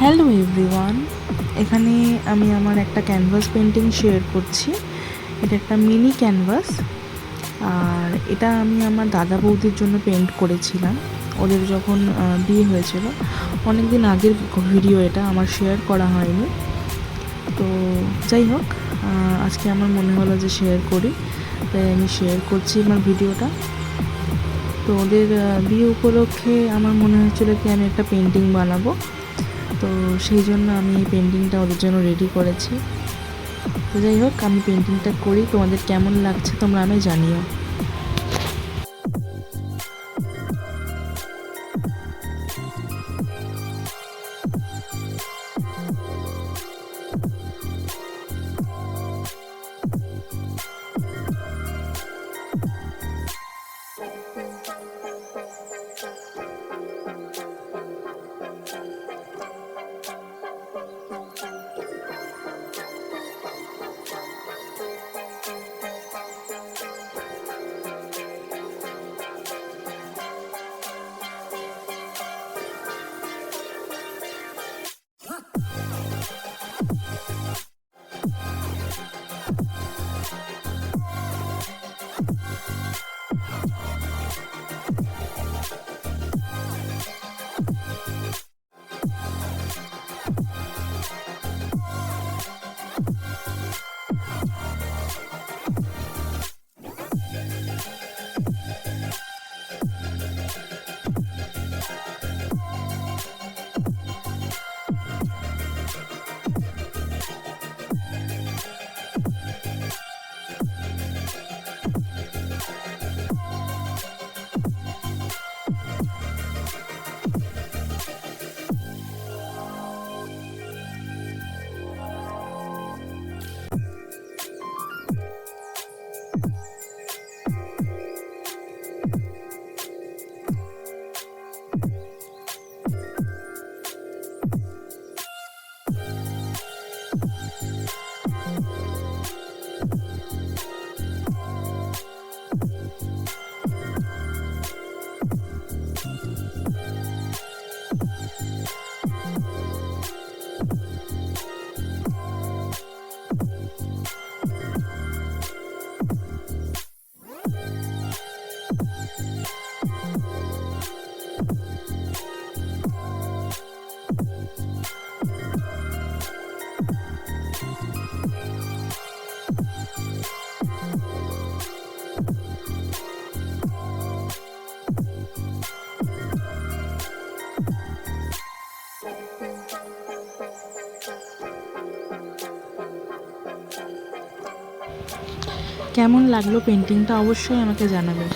Hello everyone, এখানে আমি আমার একটা ক্যানভাস পেন্টিং শেয়ার করছি। এটা একটা মিনি ক্যানভাস, আর এটা আমি আমার দাদা বৌদির জন্য পেন্ট করেছিলাম। ওদের যখন বিয়ে হয়েছিল, অনেক দিন আগের ভিডিও, এটা আমার শেয়ার করা হয়নি। তো যাই হোক, আজকে আমার মনে হলো যে শেয়ার করি, তাই আমি শেয়ার করছি আমার ভিডিওটা। তো ওদের বিয়ে উপলক্ষে আমার মনে হচ্ছিলো কি আমি একটা পেন্টিং বানাবো, তো সেই জন্য আমি এই পেন্টিংটা ওদের জন্য রেডি করেছি। তো যাই হোক, আমি পেন্টিংটা করি, তোমাদের কেমন লাগছে তোমরা আমায় জানিও। কেমন লাগলো পেন্টিংটা অবশ্যই আমাকে জানাবে।